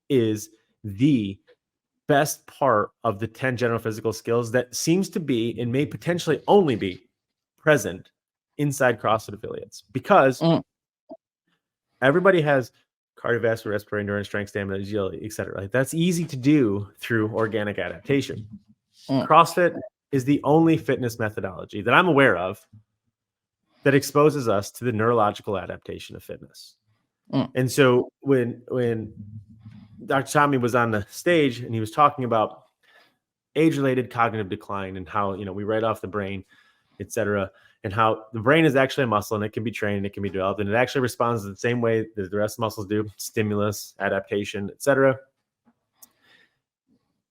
is the best part of the 10 general physical skills that seems to be and may potentially only be present inside CrossFit affiliates, because everybody has cardiovascular, respiratory, endurance, strength, stamina, agility, etc. Like, that's easy to do through organic adaptation. CrossFit is the only fitness methodology that I'm aware of that exposes us to the neurological adaptation of fitness. And so when Dr. Tommy was on the stage and he was talking about age-related cognitive decline and how, we write off the brain, et cetera, and how the brain is actually a muscle and it can be trained, it can be developed, and it actually responds the same way that the rest of muscles do: stimulus, adaptation, et cetera.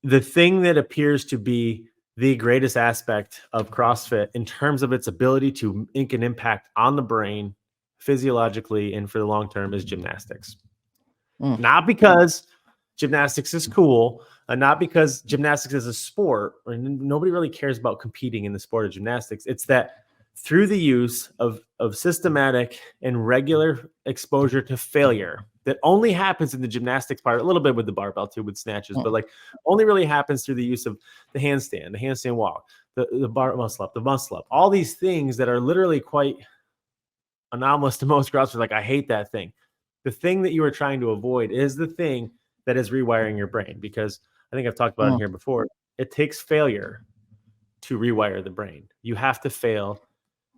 The thing that appears to be the greatest aspect of CrossFit in terms of its ability to make an impact on the brain physiologically and for the long term is gymnastics. Not because gymnastics is cool, not because gymnastics is a sport, or nobody really cares about competing in the sport of gymnastics. It's that through the use of systematic and regular exposure to failure that only happens in the gymnastics part, a little bit with the barbell too, with snatches, but like only really happens through the use of the handstand walk, the bar muscle up, the muscle up, all these things that are literally quite anomalous to most CrossFitters. Like, I hate that thing. The thing that you are trying to avoid is the thing that is rewiring your brain, because I think I've talked about it here before. It takes failure to rewire the brain. You have to fail,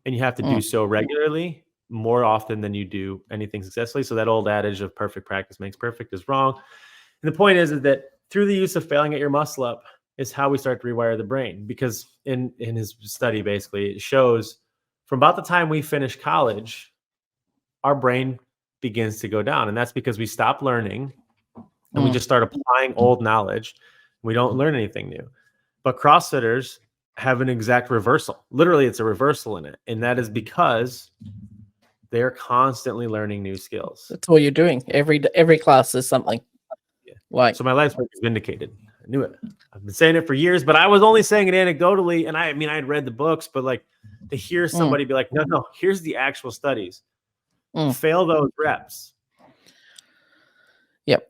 and you have to do so regularly, more often than you do anything successfully. So that old adage of perfect practice makes perfect is wrong. And the point is that through the use of failing at your muscle up is how we start to rewire the brain. Because in his study, basically, it shows from about the time we finish college, our brain begins to go down. And that's because we stop learning and we just start applying old knowledge. We don't learn anything new. But CrossFitters have an exact reversal. Literally, it's a reversal in it. And that is because they're constantly learning new skills. That's what you're doing. Every class is something. Yeah. So my life's work is vindicated. I knew it. I've been saying it for years, but I was only saying it anecdotally. And I had read the books, but like to hear somebody be like, no, here's the actual studies. Fail those reps. Yep.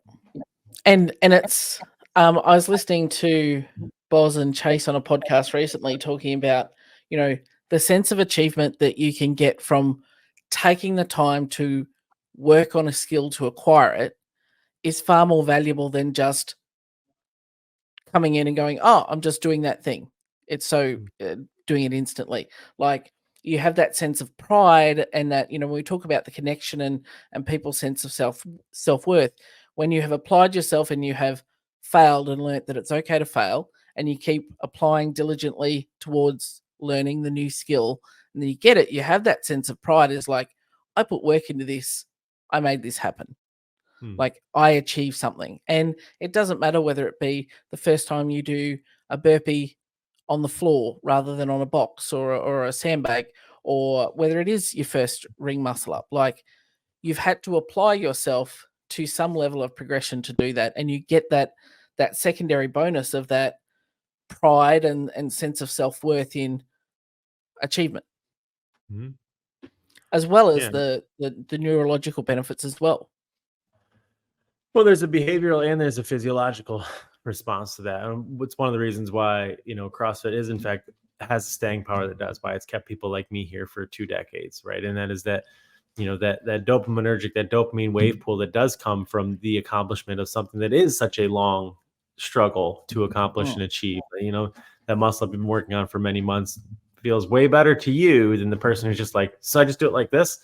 And it's I was listening to Boz and Chase on a podcast recently talking about, the sense of achievement that you can get from taking the time to work on a skill to acquire it is far more valuable than just coming in and going, oh, I'm just doing that thing. It's so doing it instantly. Like, you have that sense of pride, and that, when we talk about the connection and people's sense of self-worth, when you have applied yourself and you have failed and learnt that it's okay to fail, and you keep applying diligently towards learning the new skill, and then you get it, you have that sense of pride. It's like, I put work into this, I made this happen. Like, I achieved something. And it doesn't matter whether it be the first time you do a burpee on the floor rather than on a box or a sandbag, or whether it is your first ring muscle up. Like, you've had to apply yourself to some level of progression to do that, and you get that secondary bonus of that pride and sense of self-worth in achievement, as well as the neurological benefits as well. Well, there's a behavioral and there's a physiological response to that. And it's one of the reasons why, CrossFit is, in fact, has the staying power that does, why it's kept people like me here for 2 decades, right? And that is that, that dopaminergic, that dopamine wave pool that does come from the accomplishment of something that is such a long struggle to accomplish and achieve. That muscle I've been working on for many months feels way better to you than the person who's just like, so I just do it like this.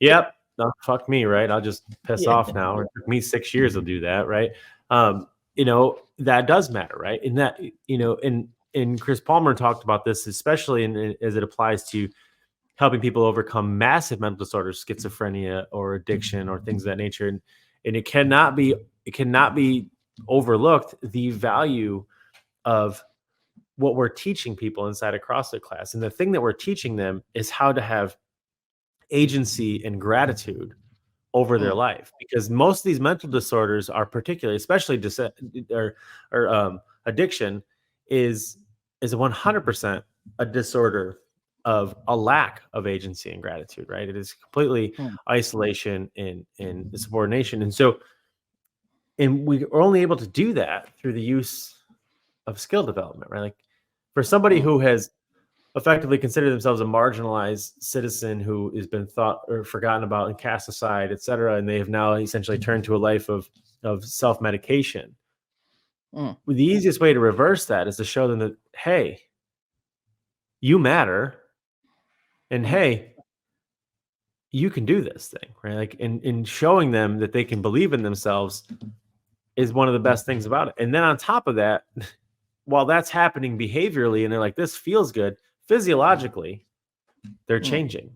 Yep. No, fuck me, right? I'll just piss off now. It took me 6 years to do that, right? That does matter, right? And that, and Chris Palmer talked about this, especially as it applies to helping people overcome massive mental disorders, schizophrenia or addiction or things of that nature. And it cannot be overlooked the value of what we're teaching people inside a CrossFit class. And the thing that we're teaching them is how to have agency and gratitude over their life, because most of these mental disorders are particularly, especially addiction is 100% a disorder of a lack of agency and gratitude, right? It is completely isolation and subordination. And we're only able to do that through the use of skill development, right? Like for somebody who has effectively considered themselves a marginalized citizen who has been thought or forgotten about and cast aside, et cetera, and they have now essentially turned to a life of self-medication. The easiest way to reverse that is to show them that, hey, you matter, and hey, you can do this thing, right? Like in showing them that they can believe in themselves is one of the best things about it. And then on top of that, while that's happening behaviorally and they're like, this feels good, physiologically, they're changing.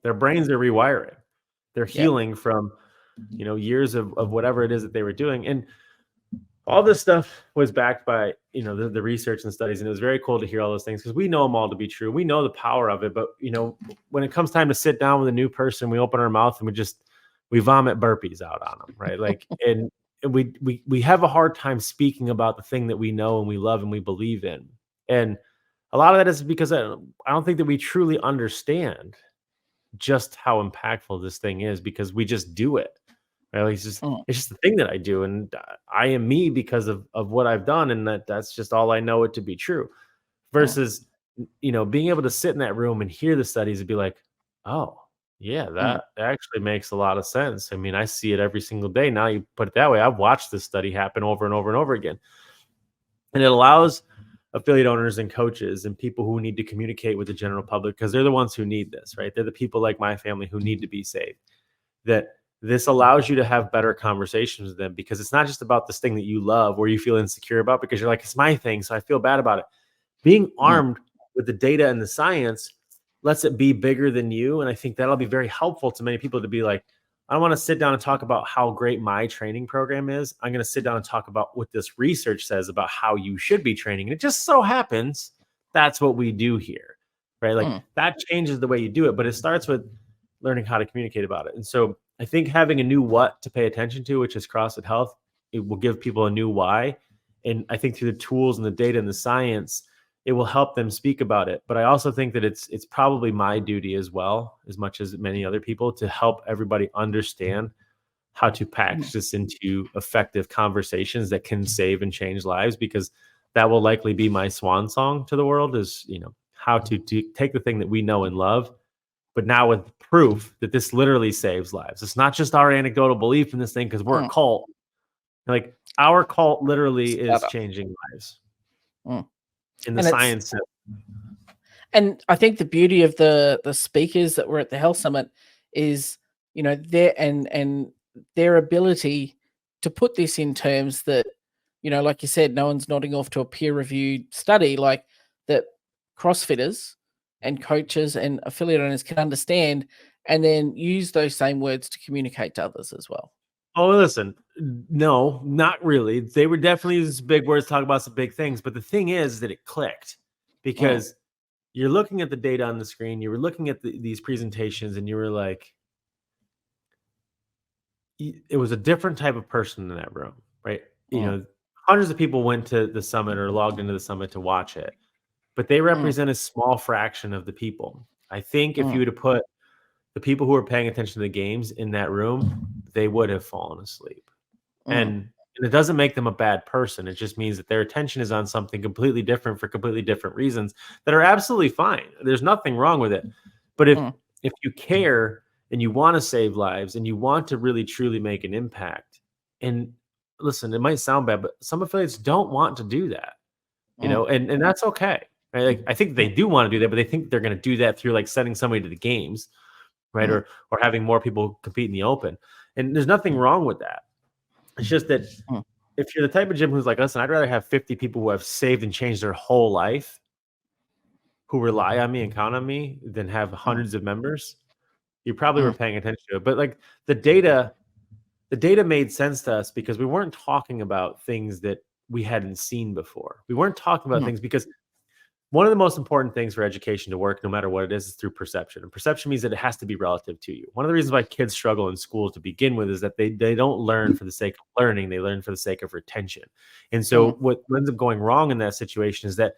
Their brains are rewiring. They're healing from, years of whatever it is that they were doing. And all this stuff was backed by, the research and studies. And it was very cool to hear all those things because we know them all to be true. We know the power of it. But, when it comes time to sit down with a new person, we open our mouth and we vomit burpees out on them, right? Like, and we have a hard time speaking about the thing that we know and we love and we believe in. And a lot of that is because I don't think that we truly understand just how impactful this thing is, because we just do it. Right? Like it's just the thing that I do, and I am me because of what I've done, and that's just all I know it to be true. Versus, being able to sit in that room and hear the studies and be like, oh yeah, that actually makes a lot of sense. I mean, I see it every single day. Now you put it that way, I've watched this study happen over and over and over again, and it allows affiliate owners and coaches and people who need to communicate with the general public, because they're the ones who need this, right? They're the people like my family who need to be saved. That this allows you to have better conversations with them, because it's not just about this thing that you love or you feel insecure about because you're like, it's my thing, so I feel bad about it. Being armed with the data and the science lets it be bigger than you. And I think that'll be very helpful to many people to be like, I don't want to sit down and talk about how great my training program is. I'm going to sit down and talk about what this research says about how you should be training. And it just so happens that's what we do here, right? Like that changes the way you do it, but it starts with learning how to communicate about it. And so I think having a new what to pay attention to, which is CrossFit Health, it will give people a new why. And I think through the tools and the data and the science, it will help them speak about it. But I also think that it's probably my duty as well, as much as many other people, to help everybody understand how to package this into effective conversations that can save and change lives, because that will likely be my swan song to the world, is, how to take the thing that we know and love, but now with proof that this literally saves lives. It's not just our anecdotal belief in this thing because we're a cult. Like our cult literally is changing lives. In the science. And I think the beauty of the speakers that were at the Health Summit is, their ability to put this in terms that, like you said, no one's nodding off to a peer-reviewed study, like that CrossFitters and coaches and affiliate owners can understand and then use those same words to communicate to others as well. Oh, listen, no, not really. They were definitely using big words, talking about some big things. But the thing is that it clicked, because you're looking at the data on the screen, you were looking at these presentations, and you were like, it was a different type of person in that room, right? Hundreds of people went to the summit or logged into the summit to watch it, but they represent a small fraction of the people. I think if you were to put the people who are paying attention to the games in that room, they would have fallen asleep. And it doesn't make them a bad person. It just means that their attention is on something completely different for completely different reasons that are absolutely fine. There's nothing wrong with it. But if you care and you want to save lives and you want to really truly make an impact, and listen, it might sound bad, but some affiliates don't want to do that, and that's okay. Right? Like, I think they do want to do that, but they think they're going to do that through like sending somebody to the games, right? Or having more people compete in the open. And there's nothing wrong with that. It's just that if you're the type of gym who's like, listen, I'd rather have 50 people who have saved and changed their whole life, who rely on me and count on me than have hundreds of members, you probably were paying attention to it. But like the data made sense to us because we weren't talking about things that we hadn't seen before. We weren't talking about things because one of the most important things for education to work, no matter what it is through perception. And perception means that it has to be relative to you. One of the reasons why kids struggle in school to begin with is that they don't learn for the sake of learning. They learn for the sake of retention. And so what ends up going wrong in that situation is that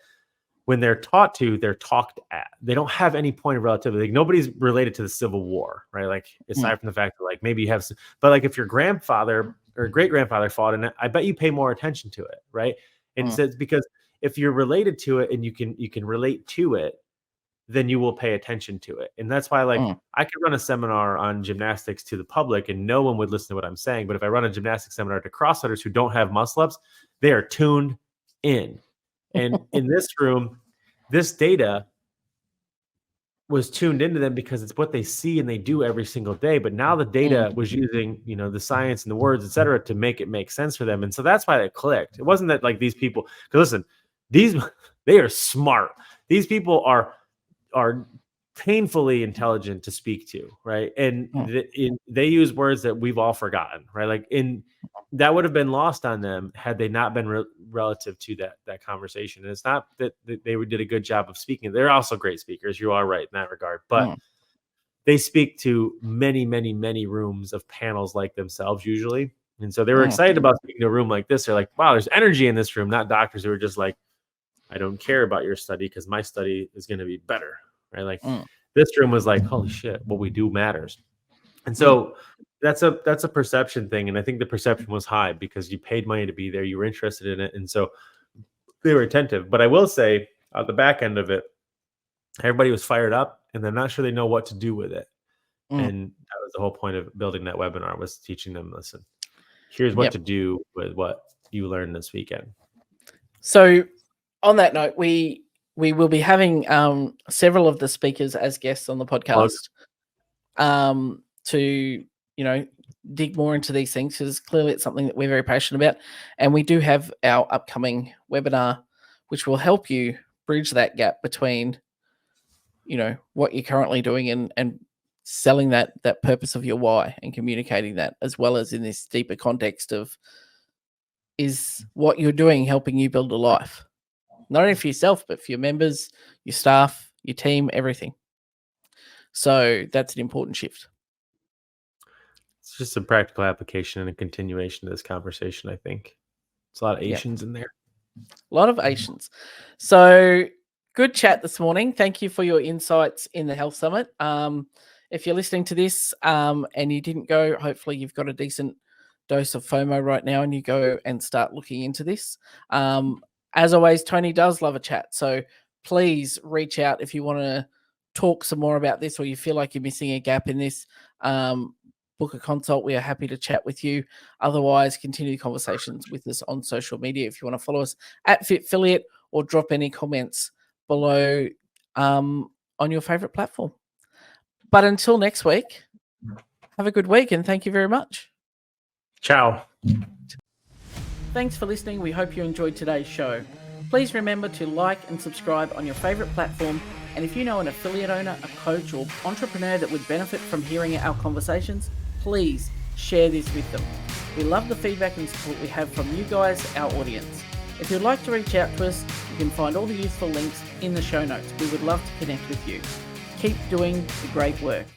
when they're taught to, they're talked at. They don't have any point of relativity. Like nobody's related to the Civil War, right? Like aside from the fact that like maybe you have, but like if your grandfather or great grandfather fought in it, I bet you pay more attention to it, right? And so it's because if you're related to it and you can relate to it, then you will pay attention to it. And that's why like I could run a seminar on gymnastics to the public and no one would listen to what I'm saying. But if I run a gymnastics seminar to CrossFitters who don't have muscle ups, they are tuned in. And in this room, this data was tuned into them because it's what they see and they do every single day. But now the data was using, the science and the words, et cetera, to make it make sense for them. And so that's why it clicked. It wasn't that like these people, because listen, they are smart. These people are painfully intelligent to speak to, right? And they use words that we've all forgotten, right? Like that would have been lost on them had they not been relative to that conversation. And it's not that they did a good job of speaking. They're also great speakers. You are right in that regard, but they speak to many, many, many rooms of panels like themselves usually. And so they were excited about speaking to a room like this. They're like, wow, there's energy in this room, not doctors who are just like, I don't care about your study because my study is going to be better, right? Like this room was like, holy shit, what we do matters. And so that's a perception thing. And I think the perception was high because you paid money to be there. You were interested in it. And so they were attentive. But I will say at the back end of it, everybody was fired up and they're not sure they know what to do with it. And that was the whole point of building that webinar, was teaching them, listen, here's what to do with what you learned this weekend. So on that note, we will be having several of the speakers as guests on the podcast to, dig more into these things, because clearly it's something that we're very passionate about. And we do have our upcoming webinar, which will help you bridge that gap between, what you're currently doing and selling that purpose of your why and communicating that, as well as in this deeper context of, is what you're doing helping you build a life? Not only for yourself, but for your members, your staff, your team, everything. So that's an important shift. It's just a practical application and a continuation of this conversation, I think. It's a lot of Asians in there. A lot of Asians. So good chat this morning. Thank you for your insights in the Health Summit. If you're listening to this and you didn't go, hopefully you've got a decent dose of FOMO right now and you go and start looking into this. As always, Tony does love a chat. So please reach out if you want to talk some more about this, or you feel like you're missing a gap in this. Book a consult. We are happy to chat with you. Otherwise, continue conversations with us on social media. If you want to follow us at FitFiliate, or drop any comments below on your favorite platform. But until next week, have a good week and thank you very much. Ciao. Thanks for listening. We hope you enjoyed today's show. Please remember to like and subscribe on your favorite platform. And if you know an affiliate owner, a coach, or entrepreneur that would benefit from hearing our conversations, please share this with them. We love the feedback and support we have from you guys, our audience. If you'd like to reach out to us, you can find all the useful links in the show notes. We would love to connect with you. Keep doing the great work.